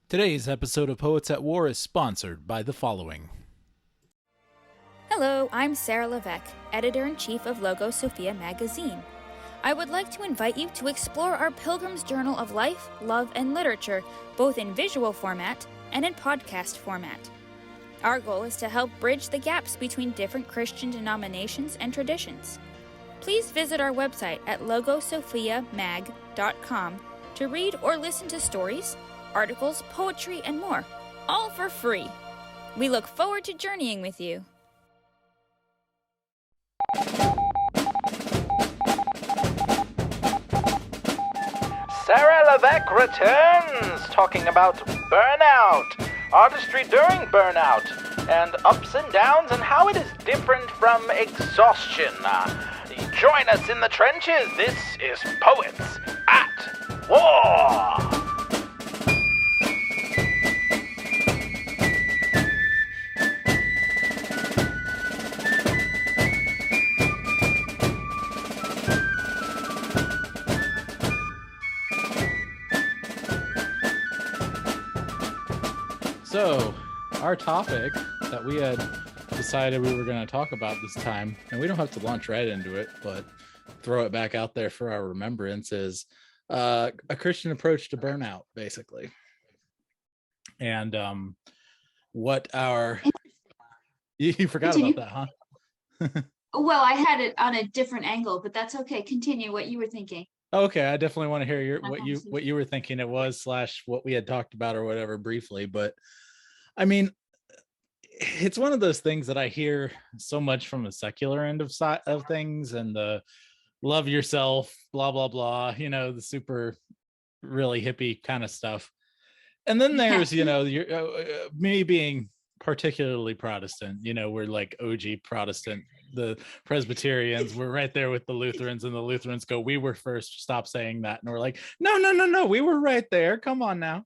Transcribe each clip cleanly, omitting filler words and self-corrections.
Today's episode of Poets at War is sponsored by the following. Hello, I'm Sarah Levesque, Editor-in-Chief of Logo Sophia magazine. I would like to invite you to explore our Pilgrim's Journal of Life, Love, and Literature, both in visual format and in podcast format. Our goal is to help bridge the gaps between different Christian denominations and traditions. Please visit our website at logosophiamag.com to read or listen to stories, articles, poetry, and more, all for free. We look forward to journeying with you. Sarah Levesque returns, talking about burnout, artistry during burnout, and ups and downs and how it is different from exhaustion. Join us in the trenches. This is Poets at War. So, our topic that we had decided we were going to talk about this time, and we don't have to launch right into it, but throw it back out there for our remembrance, is a Christian approach to burnout, basically. And what our... You forgot Continue. about that, huh? Well, I had it on a different angle, but that's okay. Continue what you were thinking. Okay, I definitely want to hear Okay. what you were thinking it was / what we had talked about or whatever briefly. But I mean, it's one of those things that I hear so much from the secular end of things, and the love yourself, blah blah blah. You know, the super really hippie kind of stuff. And then there's me being particularly Protestant. You know, we're like OG Protestant. The Presbyterians were right there with the Lutherans, and the Lutherans go, "We were first, stop saying that." And we're like, no, we were right there, come on now.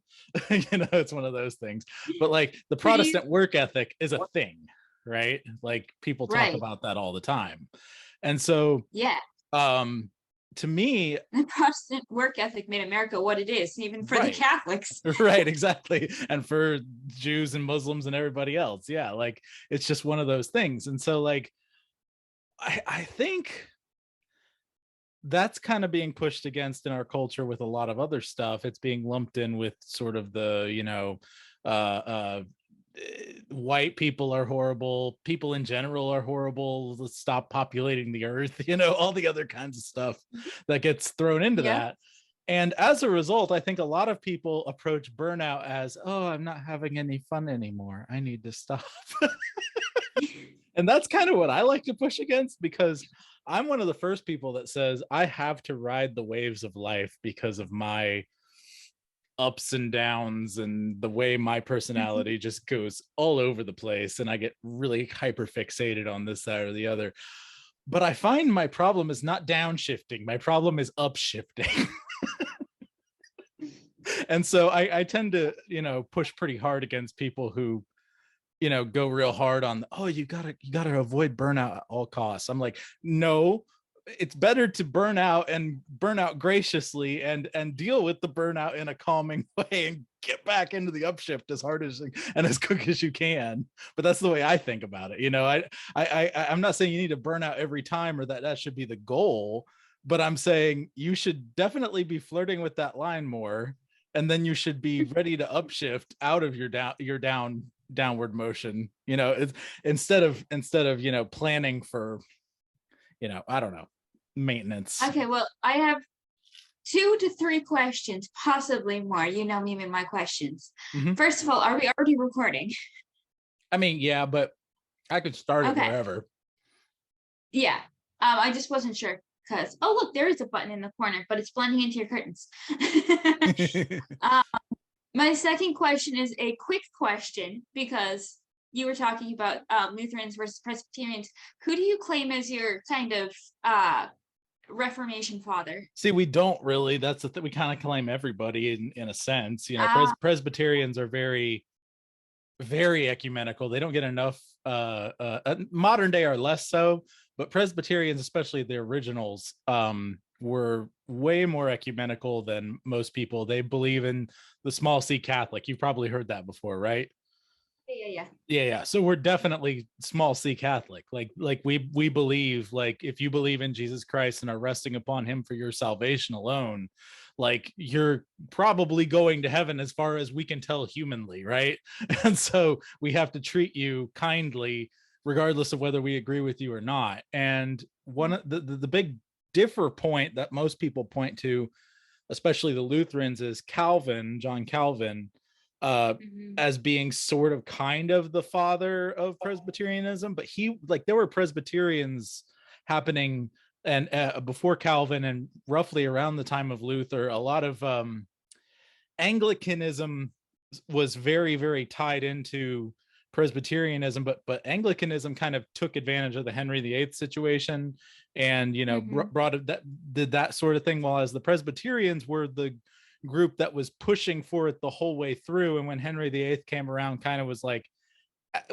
It's one of those things. But like the Protestant work ethic is a thing, right? Like people talk about that all the time. And so to me, the Protestant work ethic made America what it is, even for the Catholics. Right, exactly. And for Jews and Muslims and everybody else. Yeah, like it's just one of those things. And so like I think that's kind of being pushed against in our culture with a lot of other stuff. It's being lumped in with sort of the, white people are horrible, people in general are horrible, let's stop populating the earth, all the other kinds of stuff that gets thrown into that. And as a result, I think a lot of people approach burnout as, oh, I'm not having any fun anymore, I need to stop. And that's kind of what I like to push against, because I'm one of the first people that says I have to ride the waves of life because of my ups and downs and the way my personality just goes all over the place, and I get really hyper fixated on this side or the other. But I find my problem is not downshifting, my problem is upshifting. And so I tend to push pretty hard against people who go real hard on, oh, you gotta avoid burnout at all costs. I'm like, no, it's better to burn out graciously and deal with the burnout in a calming way and get back into the upshift as hard as and as quick as you can. But that's the way I think about it. I'm not saying you need to burn out every time or that should be the goal, but I'm saying you should definitely be flirting with that line more, and then you should be ready to upshift out of your downward motion, it's instead of planning for I don't know, maintenance. Okay, well, I have 2 to 3 questions, possibly more. You know me and my questions. First of all, are we already recording? I mean, yeah, but I could start it wherever. Yeah, I just wasn't sure because look, there is a button in the corner, but it's blending into your curtains. My second question is a quick question, because you were talking about Lutherans versus Presbyterians. Who do you claim as your kind of Reformation father? See, we don't really. That's the thing. We kind of claim everybody in a sense. Presbyterians are very, very ecumenical. They don't get enough. Modern day are less so, but Presbyterians, especially the originals, were way more ecumenical than most people. They believe in the small C Catholic. You've probably heard that before, right? Yeah. So we're definitely small C Catholic. Like we believe, like, if you believe in Jesus Christ and are resting upon him for your salvation alone, like, you're probably going to heaven as far as we can tell humanly, right? And so we have to treat you kindly regardless of whether we agree with you or not. And one of the big differ point that most people point to, especially the Lutherans, is Calvin, John Calvin, as being sort of kind of the father of Presbyterianism. But he, like, there were Presbyterians happening and before Calvin, and roughly around the time of Luther, a lot of Anglicanism was very, very tied into Presbyterianism, but Anglicanism kind of took advantage of the Henry VIII situation, and brought it, that did that sort of thing, while as the Presbyterians were the group that was pushing for it the whole way through. And when Henry VIII came around, kind of was like,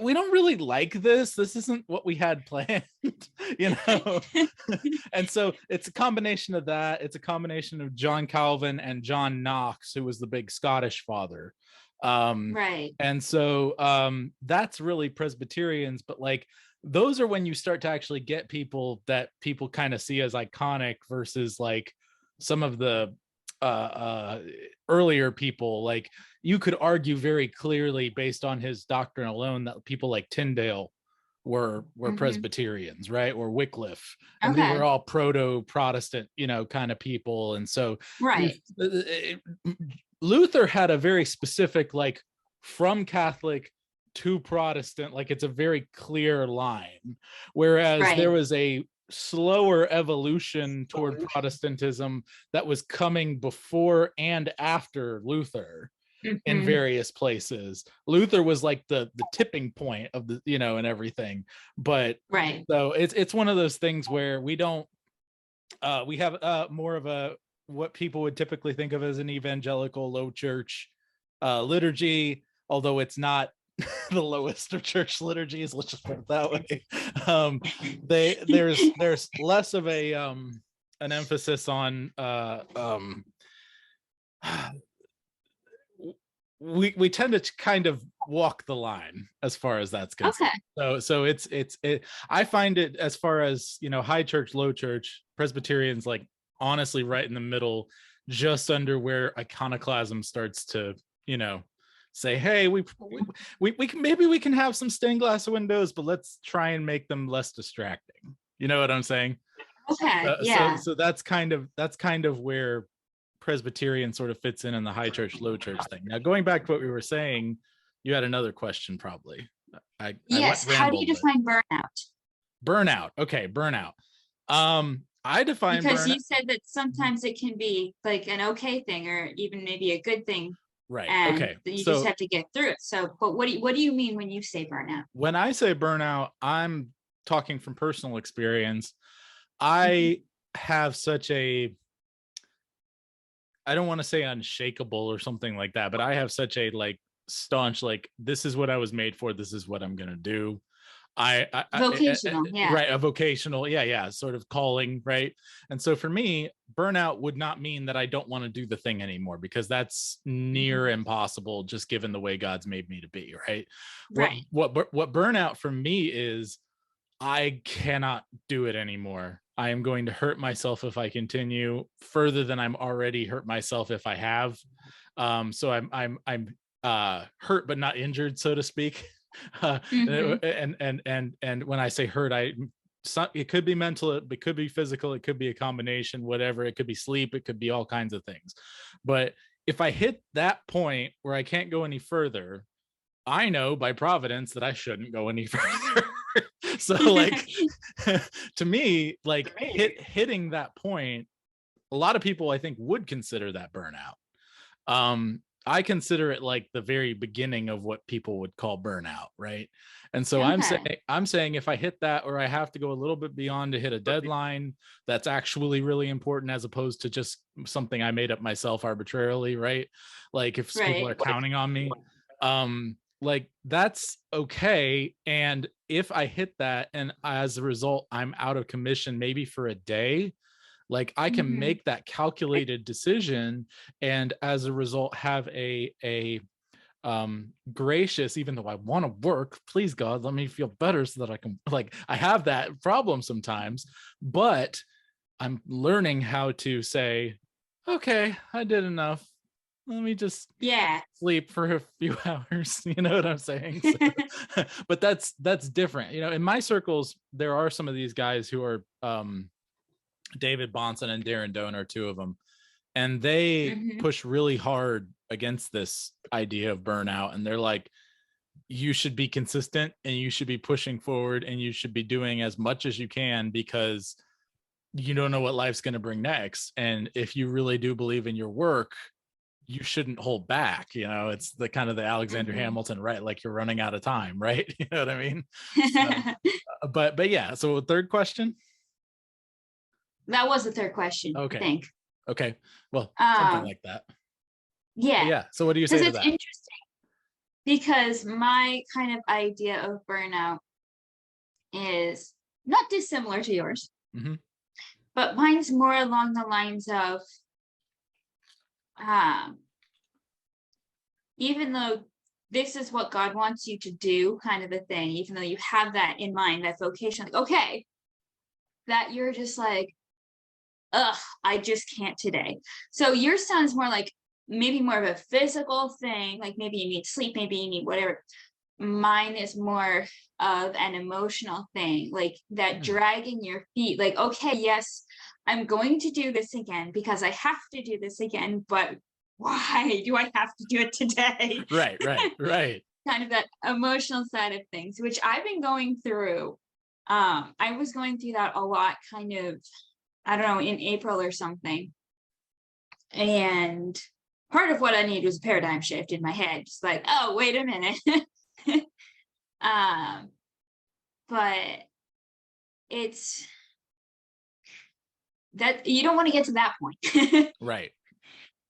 we don't really like this isn't what we had planned. And so it's a combination of that. It's a combination of John Calvin and John Knox, who was the big Scottish father. Right. And so that's really Presbyterians. But like, those are when you start to actually get people that people kind of see as iconic, versus like some of the earlier people. Like, you could argue very clearly based on his doctrine alone that people like Tyndale were Presbyterians, right? Or Wycliffe, and they were all proto-Protestant, kind of people. And so Luther had a very specific, like, from Catholic to Protestant, like, it's a very clear line, whereas there was a slower evolution toward Protestantism that was coming before and after Luther in various places. Luther was like the tipping point of the, and everything. But so it's one of those things where we don't we have more of a, what people would typically think of as an evangelical low church liturgy, although it's not the lowest of church liturgies, let's just put it that way. There's less of a an emphasis on we tend to kind of walk the line as far as that's concerned. So it's I find it, as far as high church, low church, Presbyterians, like, honestly right in the middle, just under where iconoclasm starts to say, hey, we can, maybe we can have some stained glass windows, but let's try and make them less distracting. You know what I'm saying? So that's kind of where Presbyterian sort of fits in the high church, low church thing. Now, going back to what we were saying, you had another question, probably. Yes. How do you define burnout? Burnout. Okay, burnout. I define, because you said that sometimes it can be like an okay thing, or even maybe a good thing. Right. And okay. You just have to get through it. So, but what do you mean when you say burnout? When I say burnout, I'm talking from personal experience. I have such a, I don't want to say unshakable or something like that, but I have such a, like, staunch, like, this is what I was made for. This is what I'm going to do. Vocational, right, a vocational, sort of calling, right? And so for me, burnout would not mean that I don't want to do the thing anymore, because that's near impossible, just given the way God's made me to be, right? What burnout for me is, I cannot do it anymore. I am going to hurt myself if I continue further than I'm already hurt myself if I have. So I'm hurt but not injured, so to speak. And when I say hurt, it could be mental, it could be physical, it could be a combination, whatever. It could be sleep, it could be all kinds of things. But if I hit that point where I can't go any further, I know by providence that I shouldn't go any further. So, like, to me, like, hitting that point, a lot of people, I think, would consider that burnout. I consider it like the very beginning of what people would call burnout, right? And so I'm saying if I hit that, or I have to go a little bit beyond to hit a deadline that's actually really important, as opposed to just something I made up myself arbitrarily, right? Like, if people are counting on me, like, that's okay. And if I hit that, and as a result I'm out of commission, maybe for a day, Like I can Mhm. make that calculated decision, and as a result have a gracious, even though I want to work, please God, let me feel better so that I can, like, I have that problem sometimes, but I'm learning how to say, okay, I did enough. Let me just Yeah. sleep for a few hours. You know what I'm saying? So, but that's different. You know, in my circles, there are some of these guys who are David Bonson and Darren Doan are two of them, and they Mhm. push really hard against this idea of burnout. And they're like, you should be consistent and you should be pushing forward and you should be doing as much as you can, because you don't know what life's going to bring next. And if you really do believe in your work, you shouldn't hold back. You know, it's the kind of the Alexander Mhm. Hamilton, right? Like you're running out of time, right? You know what I mean? So, but yeah. So third question. That was the third question, I Okay. think. Okay. Well, something Um, like that. But yeah, yeah. So what do you because say to it's that? interesting because my kind of idea of burnout is not dissimilar to yours, Hmm. but mine's more along the lines of um, even though this is what God wants you to do, kind of a thing, even though you have that in mind, that vocation, like, okay, that you're just like, ugh, I just can't today. So yours sounds more like maybe more of a physical thing, like maybe you need sleep, maybe you need whatever. Mine is more of an emotional thing, like that Hmm. dragging your feet, like, okay, yes, I'm going to do this again because I have to do this again, but why do I have to do it today? Right, right, right. Kind of that emotional side of things, which I've been going through. I was going through that a lot, kind of, I don't know, in April or something. And part of what I needed was a paradigm shift in my head. Just like, oh, wait a minute. um, but it's that you don't want to get to that point. Right.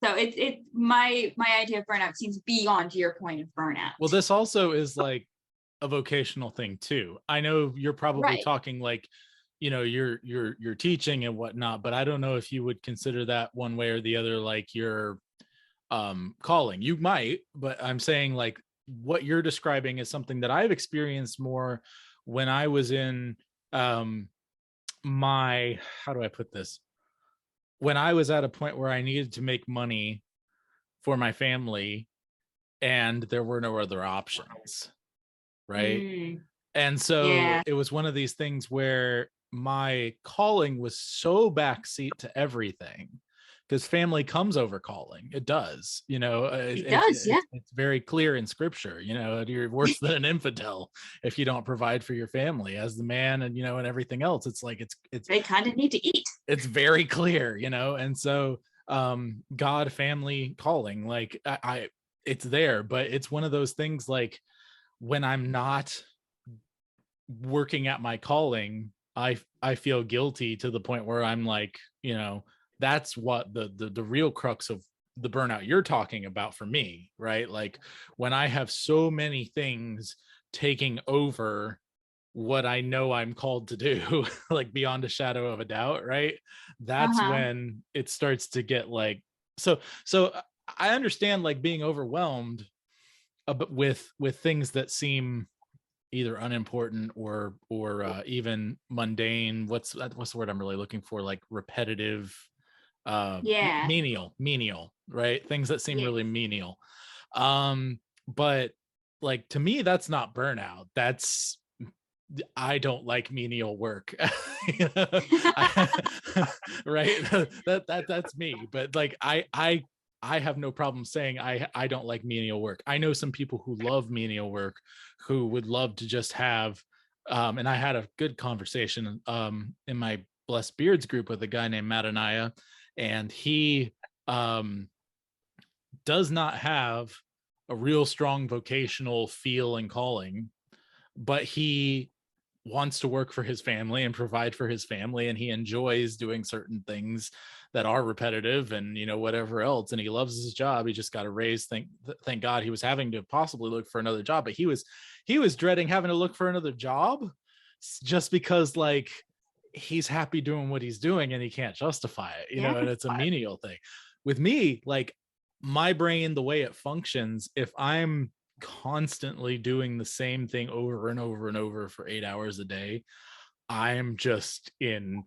So it my idea of burnout seems beyond your point of burnout. Well, this also is like a vocational thing too. I know you're probably Right. talking like, you know, you're teaching and whatnot, but I don't know if you would consider that one way or the other like your calling. You might, but I'm saying like what you're describing is something that I've experienced more when I was in um my, how do I put this? When I was at a point where I needed to make money for my family and there were no other options, right? Mm, And so yeah. it was one of these things where my calling was so backseat to everything, because family comes over calling. It does, you know, It does, yeah. it's very clear in scripture, you know, you're worse than an infidel if you don't provide for your family as the man, and, you know, and everything else. It's like, They kind of need to eat. it's very clear, you know. And so God, family, calling, like I it's there, but it's one of those things like when I'm not working at my calling, I feel guilty to the point where I'm like, you know, that's what the real crux of the burnout you're talking about for me, right? Like when I have so many things taking over what I know I'm called to do, like beyond a shadow of a doubt, right? That's Uh-huh. when it starts to get like, so I understand like being overwhelmed with things that seem either unimportant or even mundane. What's the word I'm really looking for? Like repetitive, Yeah. menial, right? Things that seem Yeah. really menial. But like to me, that's not burnout. That's, I don't like menial work. You know? Right? That's me. But like I have no problem saying I don't like menial work. I know some people who love menial work, who would love to just have and I had a good conversation in my Blessed Beards group with a guy named Mataniah, and he um does not have a real strong vocational feel and calling, but he wants to work for his family and provide for his family, and he enjoys doing certain things that are repetitive and, you know, whatever else, and he loves his job. He just got a raise. Thank God. He was having to possibly look for another job, but he was dreading having to look for another job just because like he's happy doing what he's doing and he can't justify it, you Yeah. know, and it's a menial thing. With me, like my brain, the way it functions, if I'm constantly doing the same thing over and over and over for 8 hours a day, I'm just in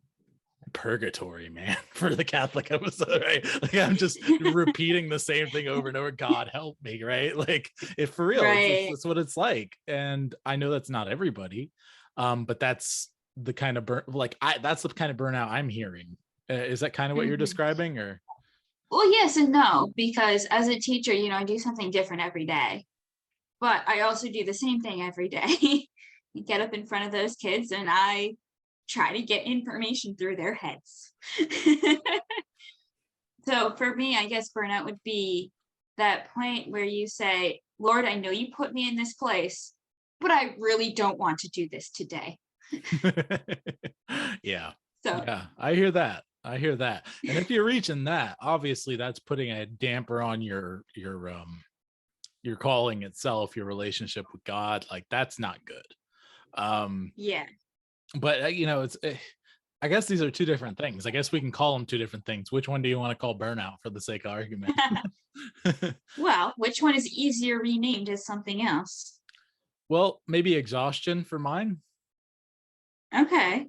purgatory, man, for the Catholic episode, right? Like I'm just repeating the same thing over and over. God help me, right? Like if for real, Right. it's what it's like. And I know that's not everybody, but that's the kind of that's the kind of burnout I'm hearing. Is that kind of what you're Mhm. describing, or? Well, yes and no, because as a teacher, I do something different every day, but I also do the same thing every day. You get up in front of those kids and I try to get information through their heads. So for me, I guess burnout would be that point where you say, Lord, I know you put me in this place, but I really don't want to do this today. Yeah. So Yeah, I hear that. And if you're reaching that, obviously that's putting a damper on your calling itself, your relationship with God. Like that's not good. yeah. But I guess these are two different things. I guess we can call them two different things. Which one do you want to call burnout for the sake of argument? Well, which one is easier renamed as something else? Well, maybe exhaustion for mine. Okay.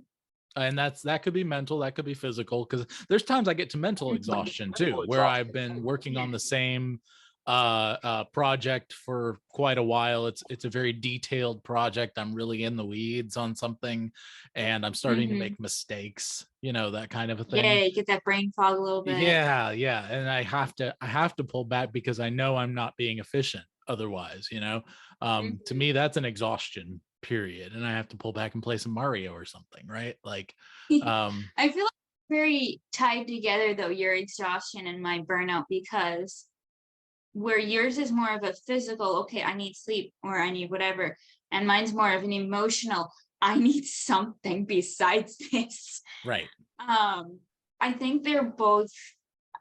And that could be mental, that could be physical, because there's times I get to mental exhaustion too, where I've been working on the same project for quite a while. It's a very detailed project. I'm really in the weeds on something and I'm starting to make mistakes, that kind of a thing. Yeah, get that brain fog a little bit. Yeah. And I have to pull back because I know I'm not being efficient otherwise. To me, that's an exhaustion period, and I have to pull back and play some Mario or something, right? Like I feel like very tied together though, your exhaustion and my burnout, because where yours is more of a physical, okay, I need sleep or I need whatever, and mine's more of an emotional, I need something besides this. Right. I think they're both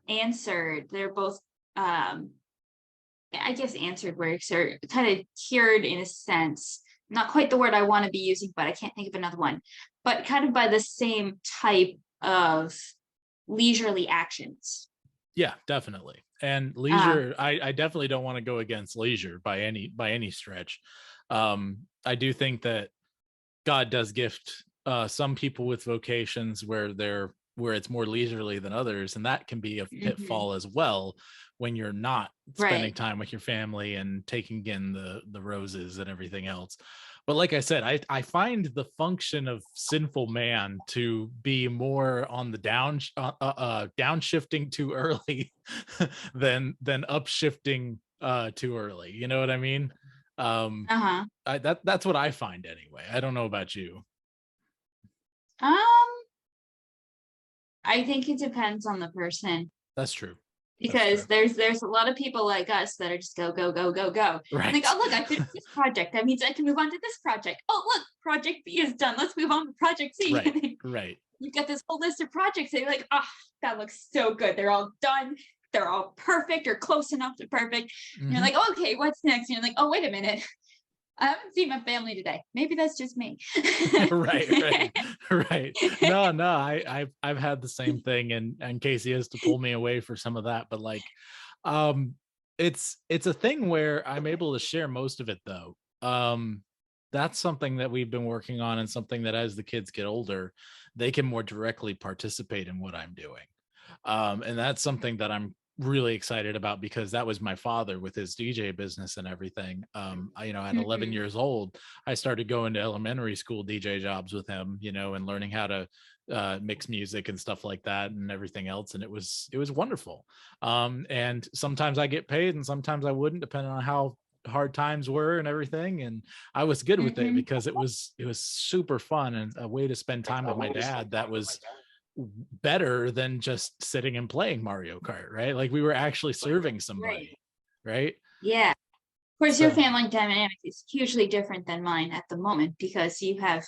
answered. They're both I guess answered works, or kind of cured in a sense. Not quite the word I want to be using, but I can't think of another one. But kind of by the same type of leisurely actions. Yeah, definitely. And leisure, I definitely don't want to go against leisure by any stretch. I do think that God does gift some people with vocations where it's more leisurely than others, and that can be a pitfall as well when you're not spending time with your family and taking in the roses and everything else. But like I said, I find the function of sinful man to be more on the downshifting too early than upshifting too early. You know what I mean? That's what I find anyway. I don't know about you. I think it depends on the person. That's true. Because there's a lot of people like us that are just go. Right. Like, oh look, I finished this project. That means I can move on to this project. Oh look, project B is done. Let's move on to project C. Right. You've got this whole list of projects and you're like, oh, that looks so good. They're all done. They're all perfect or close enough to perfect. And you're like, okay, what's next? And you're like, oh, wait a minute. I haven't seen my family today. Maybe that's just me. right. No, I've had the same thing, and Casey has to pull me away for some of that. But like, it's a thing where I'm able to share most of it though. That's something that we've been working on, and something that as the kids get older, they can more directly participate in what I'm doing. And that's something that I'm really excited about, because that was my father with his DJ business and everything. At 11 years old, I started going to elementary school DJ jobs with him, and learning how to mix music and stuff like that and everything else. And it was wonderful. And sometimes I get paid and sometimes I wouldn't, depending on how hard times were and everything. And I was good with it because it was super fun and a way to spend time with my dad that was better than just sitting and playing Mario Kart, right? Like we were actually serving somebody, right? Yeah. Of course, your family dynamic is hugely different than mine at the moment, because you have,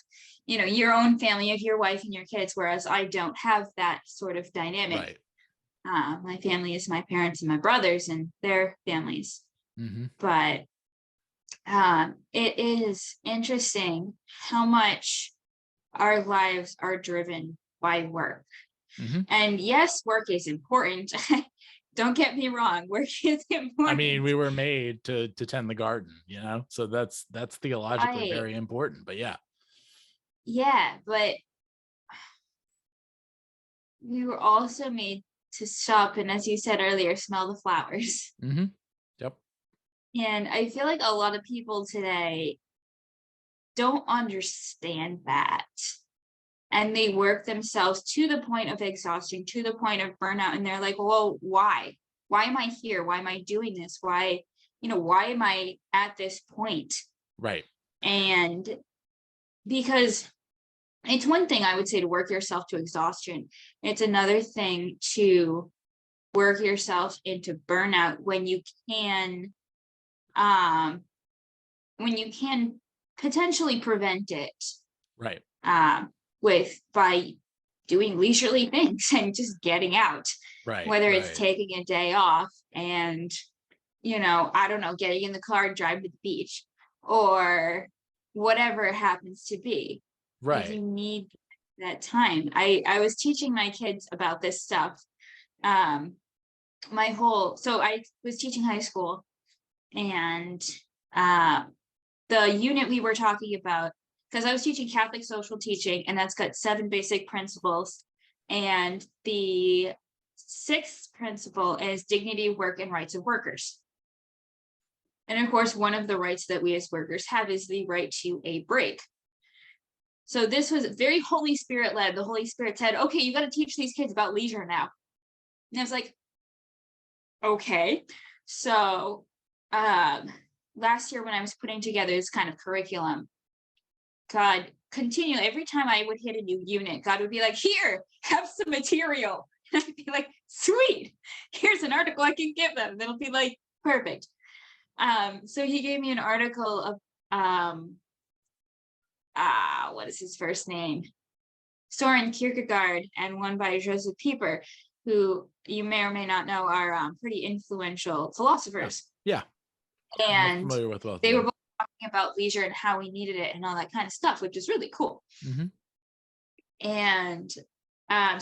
your own family, you have your wife and your kids, whereas I don't have that sort of dynamic. Right. My family is my parents and my brothers and their families. But it is interesting how much our lives are driven by work. Mhm. And yes, work is important. Don't get me wrong, work is important. I mean, we were made to tend the garden, so that's theologically Right. very important. But yeah. Yeah, but we were also made to stop and, as you said earlier, smell the flowers. Mm-hmm. Yep. And I feel like a lot of people today don't understand that. And they work themselves to the point of exhaustion, to the point of burnout. And they're like, well, why? Why am I here? Why am I doing this? Why am I at this point? Right. And because it's one thing, I would say, to work yourself to exhaustion. It's another thing to work yourself into burnout when you can potentially prevent it. Right. By doing leisurely things and just getting out. Right. Whether right. it's taking a day off and, I don't know, getting in the car and driving to the beach, or whatever it happens to be. Right. If you need that time. I was teaching my kids about this stuff. So I was teaching high school, and the unit we were talking about, because I was teaching Catholic social teaching, and that's got 7 basic principles. And the 6th principle is dignity of work and rights of workers. And of course, one of the rights that we as workers have is the right to a break. So this was very Holy Spirit led. The Holy Spirit said, okay, you got to teach these kids about leisure now. And I was like, okay. So last year when I was putting together this kind of curriculum, God continually, every time I would hit a new unit, God would be like, here, have some material. And I'd be like, sweet, here's an article I can give them. And it'll be like, perfect. So he gave me an article of, what is his first name? Soren Kierkegaard, and one by Joseph Pieper, who you may or may not know are pretty influential philosophers. Yeah. And I'm familiar with both. They were both talking about leisure and how we needed it and all that kind of stuff, which is really cool. Mm-hmm. And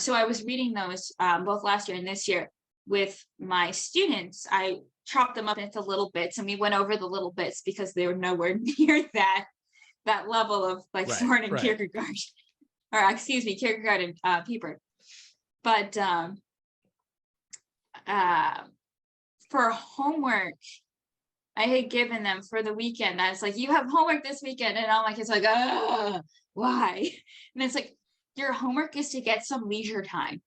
so I was reading those both last year and this year with my students. I chopped them up into little bits, and we went over the little bits because they were nowhere near that level of like Soren and Kierkegaard, or excuse me, Kierkegaard and Pieper. But for homework, I had given them for the weekend. I was like, you have homework this weekend. And all my kids like, why? And it's like, your homework is to get some leisure time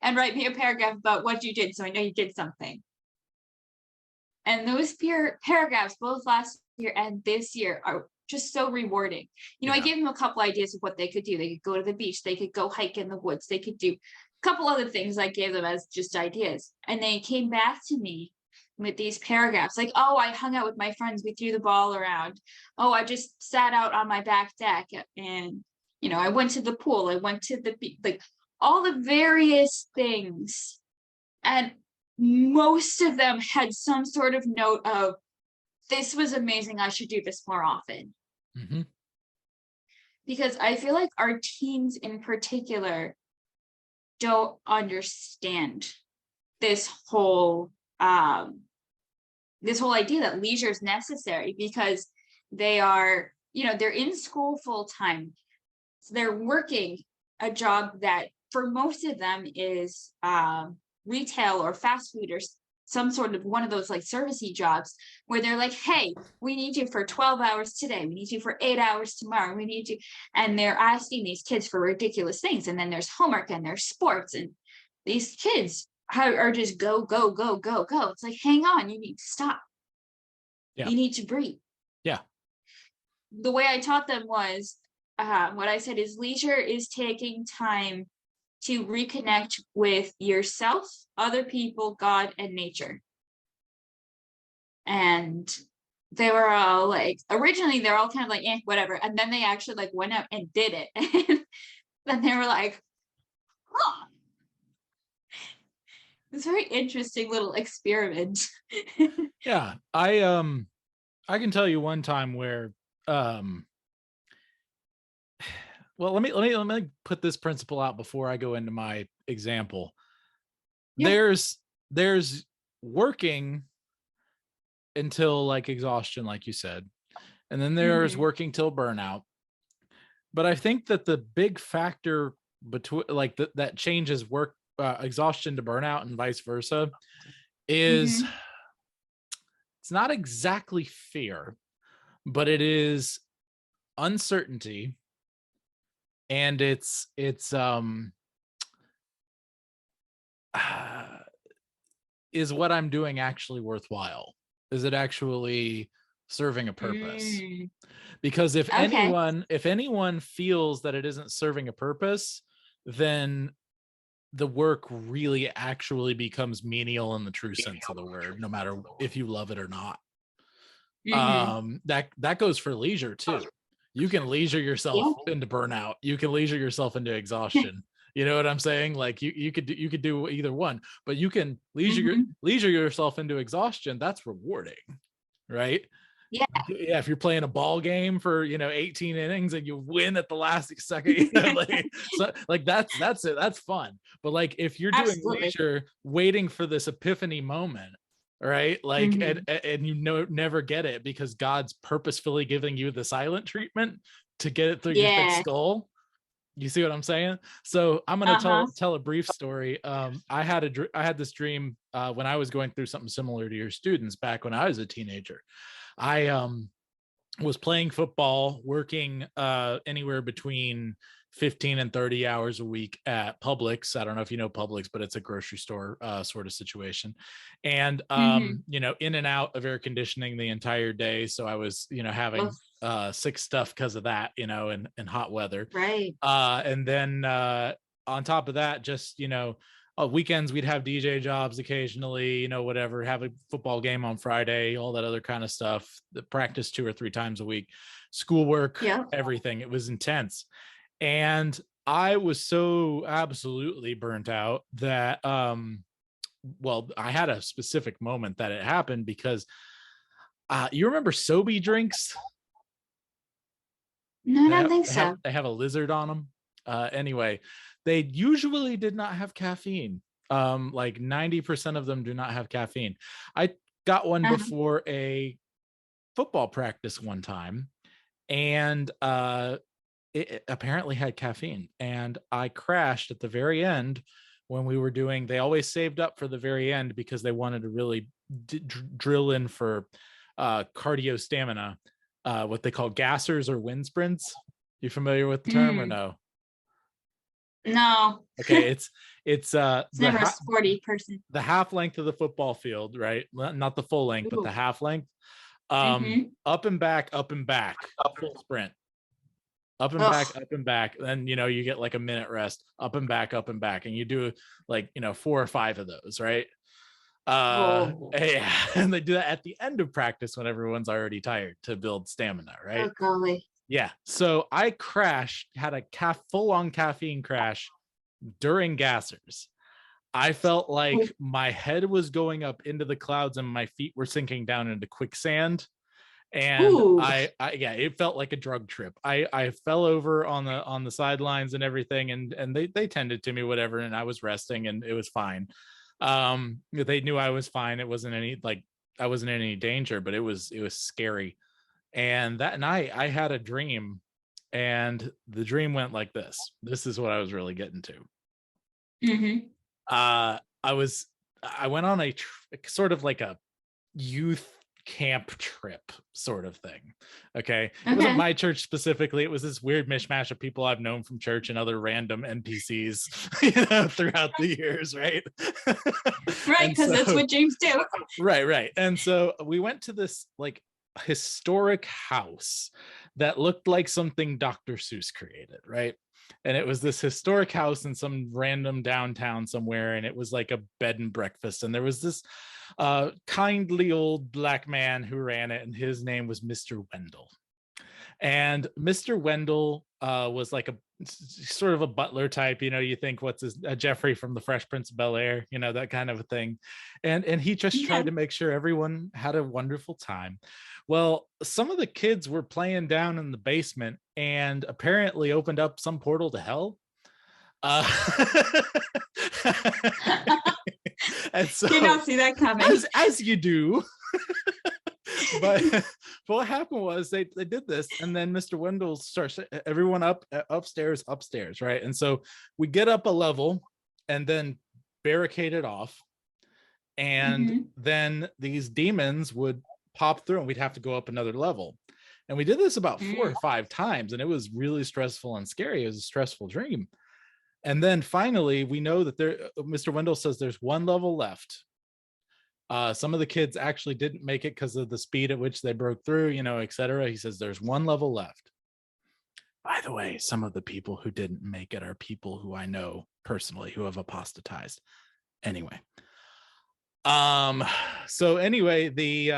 and write me a paragraph about what you did, so I know you did something. And those paragraphs, both last year and this year, are just so rewarding. I gave them a couple ideas of what they could do. They could go to the beach. They could go hike in the woods. They could do a couple other things I gave them as just ideas. And they came back to me with these paragraphs like, oh, I hung out with my friends. We threw the ball around. Oh, I just sat out on my back deck, and, I went to the pool. I went to the beach, like all the various things. And most of them had some sort of note of, this was amazing, I should do this more often. Mm-hmm. Because I feel like our teens in particular don't understand this whole idea that leisure is necessary, because they are, they're in school full time. So they're working a job that for most of them is retail or fast food or some sort of one of those like servicey jobs, where they're like, hey, we need you for 12 hours today. We need you for 8 hours tomorrow. We need you. And they're asking these kids for ridiculous things. And then there's homework and there's sports. And these kids are just go, go, go, go, go. It's like, hang on, you need to stop. Yeah. You need to breathe. Yeah. The way I taught them was, what I said is, leisure is taking time to reconnect with yourself, other people, God, and nature. And they were all like, originally they're all kind of like, whatever. And then they actually like went out and did it. And then they were like, huh. It's a very interesting little experiment. Yeah. I can tell you one time where Well, let me put this principle out before I go into my example. Yeah. There's working until like exhaustion, like you said, and then there's Mhm. working till burnout. But I think that the big factor between like that changes work exhaustion to burnout and vice versa is Mhm. it's not exactly fear, but it is uncertainty, and it's is what I'm doing actually worthwhile? Is it actually serving a purpose? Mm. Because if Okay. anyone feels that it isn't serving a purpose, then the work really actually becomes menial in the true sense of the word, no matter if you love it or not. Mhm. That goes for leisure too. You can leisure yourself Yeah. into burnout. You can leisure yourself into exhaustion. You know what I'm saying? Like you could do either one, but you can Mhm. leisure yourself into exhaustion. That's rewarding, right? Yeah. Like, yeah, if you're playing a ball game for 18 innings and you win at the last second, like so like that's it. That's fun. But like if you're doing Absolutely. leisure, waiting for this epiphany moment, right? Like Mhm. and never get it because God's purposefully giving you the silent treatment to get it through your thick Yeah. skull. You see what I'm saying? So I'm gonna Uh-huh. tell a brief story. I had this dream when I was going through something similar to your students back when I was a teenager. I was playing football, working anywhere between 15 and 30 hours a week at Publix. I don't know if you know Publix, but it's a grocery store sort of situation. And Mhm. in and out of air conditioning the entire day. So I was, having Oof. sick stuff because of that, in hot weather. Right. And then on top of that, just weekends we'd have DJ jobs occasionally, whatever, have a football game on Friday, all that other kind of stuff. The practice 2 or 3 times a week, schoolwork, Yep. everything. It was intense, and I was so absolutely burnt out that well, I had a specific moment that it happened because you remember Sobe drinks? No, I don't think so. They have a lizard on them. Anyway, they usually did not have caffeine. Like 90% of them do not have caffeine. I got one Uh-huh. before a football practice one time, and it apparently had caffeine. And I crashed at the very end when we were doing. They always saved up for the very end because they wanted to really drill in for cardio stamina, what they call gassers or wind sprints. You familiar with the term or Mm. no? No. Okay, it's It's never a sporty person. the half length of the football field, right? Not the full length, but the Ooh. half length. Mhm. Up and back, full sprint. Ugh. Up and back. Then you get like a minute rest, up and back, and you do like 4 or 5 of those, right? Oh. Yeah, and they do that at the end of practice when everyone's already tired to build stamina, Oh right? golly. Yeah. So I crashed, had a full on caffeine crash during gassers. I felt like my head was going up into the clouds and my feet were sinking down into quicksand. And Ooh. yeah, it felt like a drug trip. I fell over on the sidelines and everything, and they tended to me, whatever, and I was resting and it was fine. They knew I was fine. It wasn't any like I wasn't in any danger, but it was scary. And that night I had a dream, and the dream went like this. This is what I was really getting to. Mhm. I was I went on a sort of like a youth camp trip sort of thing. Okay. It wasn't Okay. my church specifically. It was this weird mishmash of people I've known from church and other random NPCs, throughout the years, right? Right, And because that's so what James do. right. And so we went to this like historic house that looked like something Dr. Seuss created, right? And it was this historic house in some random downtown somewhere, and it was like a bed and breakfast. And there was this kindly old black man who ran it, and his name was Mr. Wendell. And Mr. Wendell was like a sort of a butler type, you think what's his Jeffrey from the Fresh Prince of Bel-Air, that kind of a thing. And he just tried to make sure everyone had a wonderful time. Well, some of the kids were playing down in the basement and apparently opened up some portal to hell. And so did not see that coming. As you do. But what happened was they did this, and then Mr. Wendell starts everyone upstairs, right? And so we get up a level and then barricade it off, and then these demons would pop through and we'd have to go up another level. And we did this about 4 or 5 times, and it was really stressful and scary. It was a stressful dream. And then finally we know that Mr. Wendell says there's one level left. Some of the kids actually didn't make it because of the speed at which they broke through, etc. He says there's one level left. By the way, some of the people who didn't make it are people who I know personally who have apostatized. Anyway. So anyway, he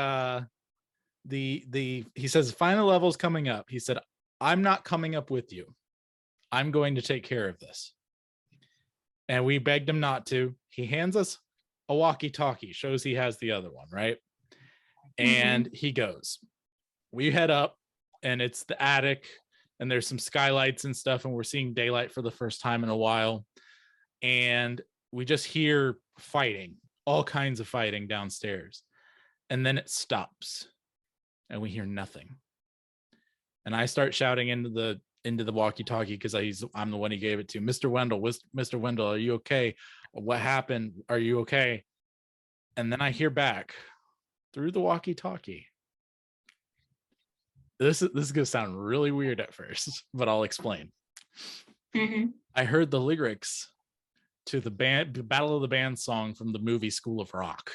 says final level's coming up. He said, I'm not coming up with you. I'm going to take care of this. And we begged him not to. He hands us a walkie-talkie, shows he has the other one, right? And he goes. We head up, and it's the attic, and there's some skylights and stuff, and we're seeing daylight for the first time in a while. And we just hear fighting, all kinds of fighting downstairs. And then it stops, and we hear nothing. And I start shouting into the walkie-talkie because I'm the one he gave it to. Mr. Wendell, are you okay? What happened? Are you okay? And then I hear back through the walkie-talkie. This is gonna sound really weird at first, but I'll explain. I heard the lyrics to the Battle of the Bands song from the movie School of Rock.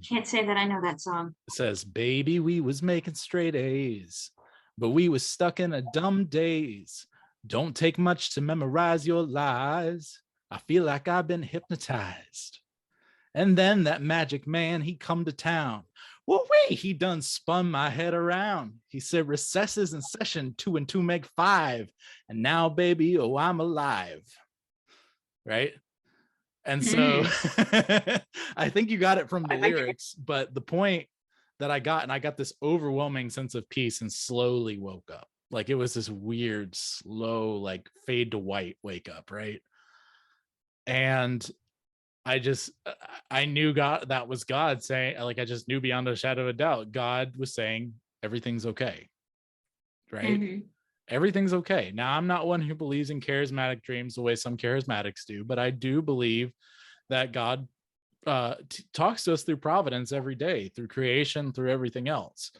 Can't say that I know that song. It says, baby, we was making straight A's, but we was stuck in a dumb daze. Don't take much to memorize your lies. I feel like I've been hypnotized. And then that magic man, he come to town. Well, wait, he done spun my head around. He said recess is in session, 2 and 2 make 5. And now, baby, oh, I'm alive. Right? And so I think you got it from the lyrics, but the point that I got this overwhelming sense of peace and slowly woke up. Like it was this weird, slow, like fade to white wake up, right? And I knew God, that was God saying, like, I just knew beyond a shadow of a doubt, God was saying, everything's okay, right? Everything's okay. Now, I'm not one who believes in charismatic dreams the way some charismatics do, but I do believe that God talks to us through providence every day, through creation, through everything else.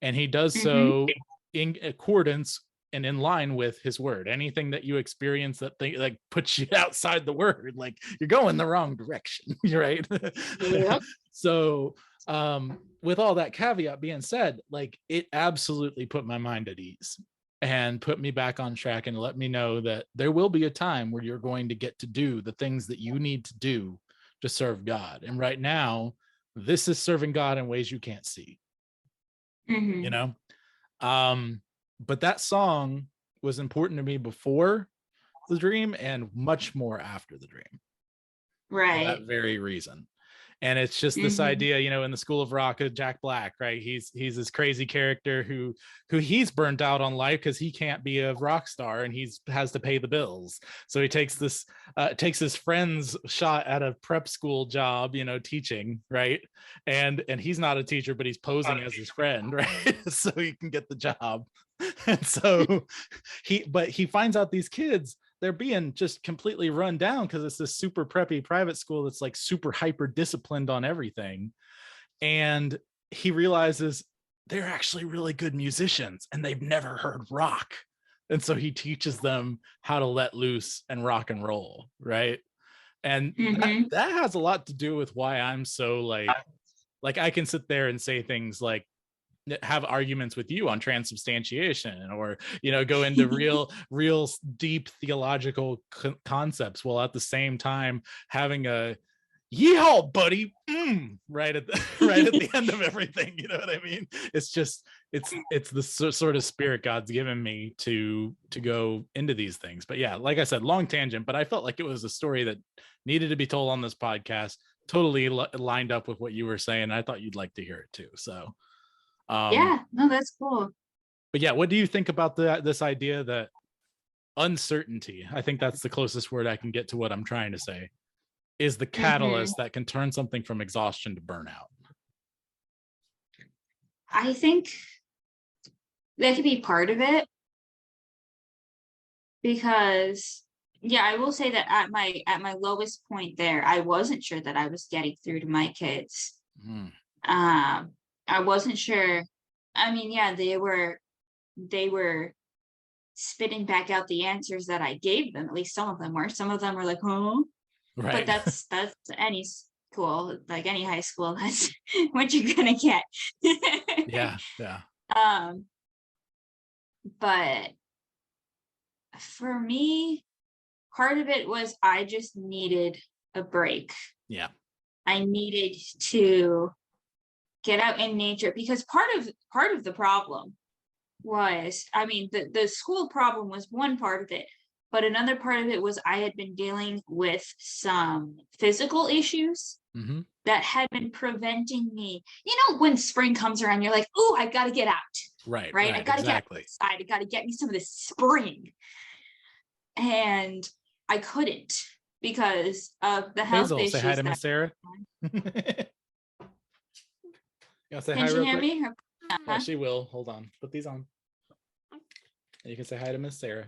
And he does so in accordance and in line with his word. Anything that you experience that like puts you outside the word, like you're going the wrong direction, right? Yep. So with all that caveat being said, like it absolutely put my mind at ease and put me back on track and let me know that there will be a time where you're going to get to do the things that you need to do to serve God. And right now, this is serving God in ways you can't see, you know? But that song was important to me before the dream and much more after the dream. Right. For that very reason. And it's just this idea, you know, in the School of Rock, Jack Black, right? He's this crazy character who he's burnt out on life because he can't be a rock star and has to pay the bills. So he takes his friend's shot at a prep school job, you know, teaching, right? And he's not a teacher, but he's posing as his friend, right? So he can get the job. And so he finds out these kids, they're being just completely run down because it's this super preppy private school that's like super hyper disciplined on everything. And he realizes they're actually really good musicians and they've never heard rock. And so he teaches them how to let loose and rock and roll, right? And that has a lot to do with why I'm so like I can sit there and say things like, have arguments with you on transubstantiation, or, you know, go into real deep theological concepts, while at the same time having a yeehaw, buddy, right at the end of everything. You know what I mean? It's just it's the sort of spirit God's given me to go into these things. But yeah, like I said, long tangent, but I felt like it was a story that needed to be told on this podcast. Totally lined up with what you were saying. I thought you'd like to hear it too. So yeah, no, that's cool. But yeah, what do you think about this idea that uncertainty, I think that's the closest word I can get to what I'm trying to say, is the catalyst that can turn something from exhaustion to burnout? I think that could be part of it, because yeah, I will say that at my lowest point there, I wasn't sure that I was getting through to my kids. I wasn't sure. I mean, yeah, they were spitting back out the answers that I gave them. At least some of them were. Some of them were like, "Huh?" Right. But that's any school, like any high school. That's what you're gonna get. Yeah. But for me, part of it was I just needed a break. Yeah. I needed to get out in nature, because part of the problem was, I mean, the school problem was one part of it, but another part of it was I had been dealing with some physical issues that had been preventing me. You know, when spring comes around, you're like, oh, I got to get out. Right. I got to get outside. I got to get me some of this spring. And I couldn't because of the health Hazel, issues. say hi to Miss Sarah. Yeah, say Can hi she real hear quick. me? Yeah, she will. Hold on. Put these on. And you can say hi to Miss Sarah.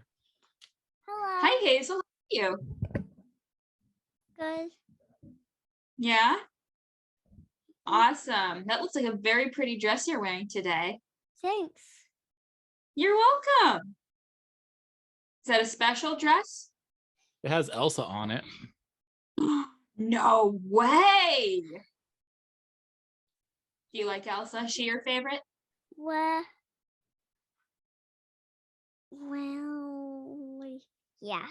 Hello. Hi, Hazel. How are you? Good. Yeah? Awesome. That looks like a very pretty dress you're wearing today. Thanks. You're welcome. Is that a special dress? It has Elsa on it. No way. Do you like Elsa? Is she your favorite? Well, yes.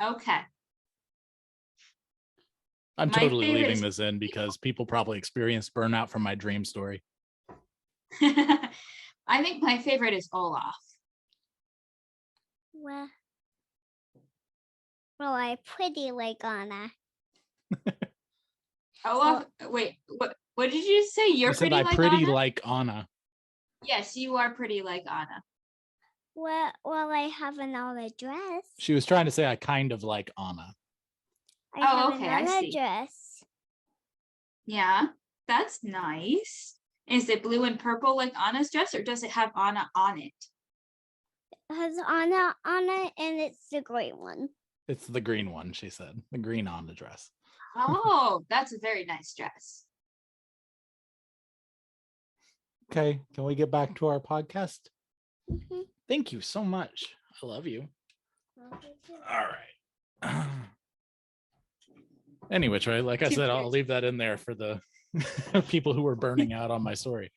Okay. I'm My totally favorite leaving is- this in because people probably experienced burnout from my dream story. I think my favorite is Olaf. Well, I pretty like Anna. Olaf, wait, what did you say? You're You said pretty I like pretty Anna? like Anna. Yes, you are pretty like Anna. Well, I have another dress. She was trying to say I kind of like Anna. I have okay, I another see. dress. Yeah, that's nice. Is it blue and purple like Anna's dress, or does it have Anna on it? It has Anna on it, and it's the green one. It's the green one, she said. The green Anna dress. Oh, that's a very nice dress. Okay, can we get back to our podcast? Mm-hmm. Thank you so much. I love you. All right. Anyway, Troy, like I said, I'll leave that in there for the people who were burning out on my story.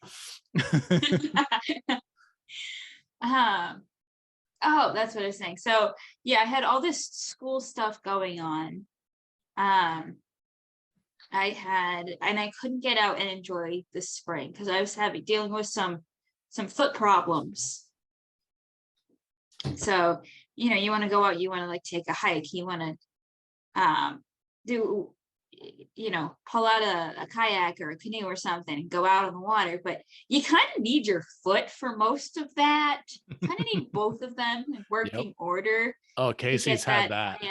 Oh, that's what I was saying. So yeah, I had all this school stuff going on. I couldn't get out and enjoy the spring because I was dealing with some foot problems. So, you know, you want to go out, you want to like take a hike, you want to do, you know, pull out a kayak or a canoe or something and go out on the water, but you kind of need your foot for most of that. You kind of need both of them in working order. Oh, Casey's had that.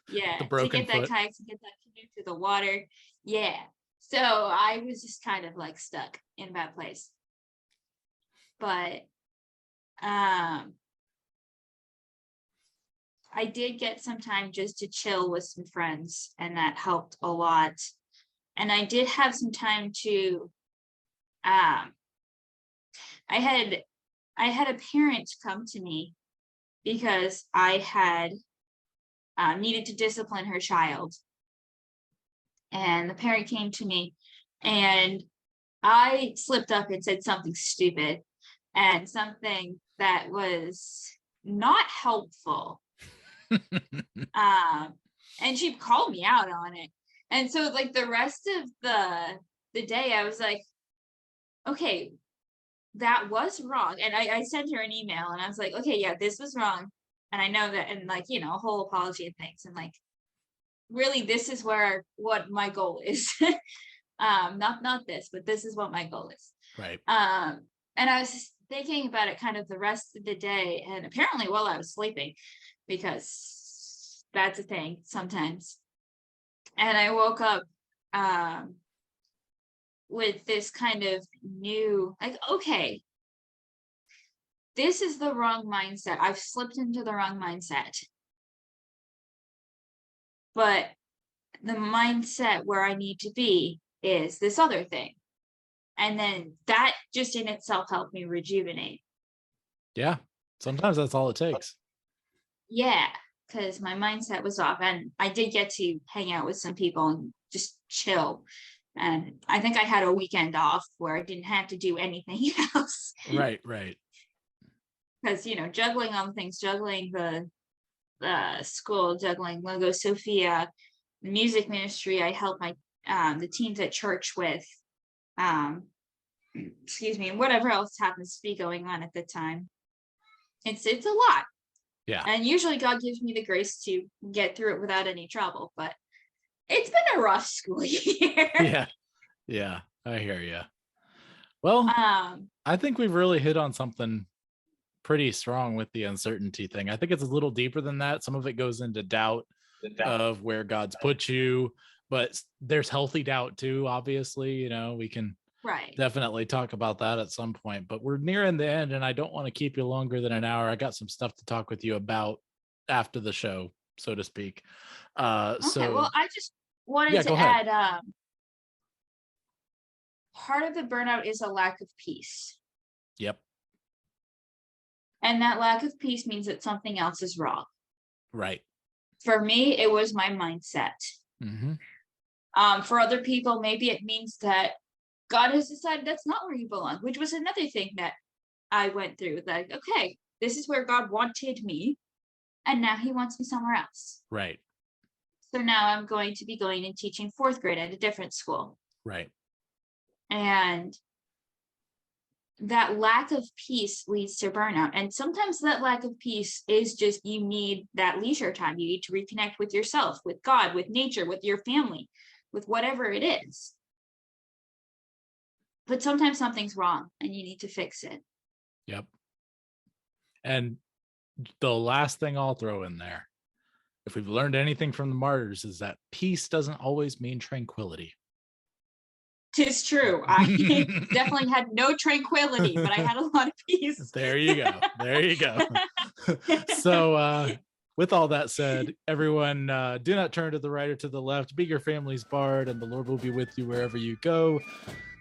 Yeah, The broken to get that foot. kayak, to get that canoe to the water. Yeah. So I was just kind of like stuck in that place. But I did get some time just to chill with some friends, and that helped a lot. And I did have some time to I had a parent come to me because I had needed to discipline her child. And the parent came to me and I slipped up and said something stupid and something that was not helpful. And she called me out on it. And so like the rest of the day, I was like, okay, that was wrong. And I sent her an email and I was like, okay, yeah, this was wrong. And I know that, and like, a whole apology and things. And like, really, this is what my goal is. Not this, but this is what my goal is. Right. And I was just thinking about it kind of the rest of the day, and apparently while I was sleeping, because that's a thing sometimes. And I woke up with this kind of new, like, okay, this is the wrong mindset. I've slipped into the wrong mindset. But the mindset where I need to be is this other thing. And then that just in itself helped me rejuvenate. Yeah. Sometimes that's all it takes. Yeah, because my mindset was off. And I did get to hang out with some people and just chill. And I think I had a weekend off where I didn't have to do anything else. Right. Because, juggling all the things, juggling the school, juggling Logo Sophia, the music ministry I help my the teens at church with, excuse me, and whatever else happens to be going on at the time. It's a lot. Yeah. And usually God gives me the grace to get through it without any trouble, but it's been a rough school year. Yeah, I hear you. Well, I think we've really hit on something pretty strong with the uncertainty thing. I think it's a little deeper than that. Some of it goes into doubt of where God's put you, but there's healthy doubt too, obviously. We can definitely talk about that at some point, but we're nearing the end and I don't want to keep you longer than an hour. I got some stuff to talk with you about after the show, so to speak. Okay, well, I just wanted to add, part of the burnout is a lack of peace. Yep. And that lack of peace means that something else is wrong. Right. For me, it was my mindset. Mm-hmm. For other people, maybe it means that God has decided that's not where you belong, which was another thing that I went through. Like, okay, this is where God wanted me, and now he wants me somewhere else. Right. So now I'm going to be going and teaching 4th grade at a different school. Right. And that lack of peace leads to burnout. And sometimes that lack of peace is just, you need that leisure time. You need to reconnect with yourself, with God, with nature, with your family, with whatever it is. But sometimes something's wrong and you need to fix it. Yep. And the last thing I'll throw in there, if we've learned anything from the martyrs, is that peace doesn't always mean tranquility. Tis true. I definitely had no tranquility, but I had a lot of peace. There you go. So with all that said, everyone, do not turn to the right or to the left. Be your family's bard, and the Lord will be with you wherever you go.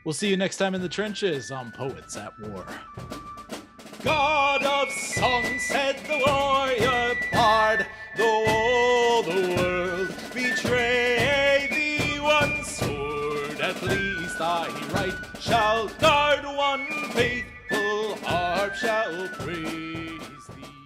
We'll see you next time in the trenches on Poets at War. God of song, said the warrior bard, though all the world betray thee, one sword at least thy right shall guard, one faithful harp shall praise thee.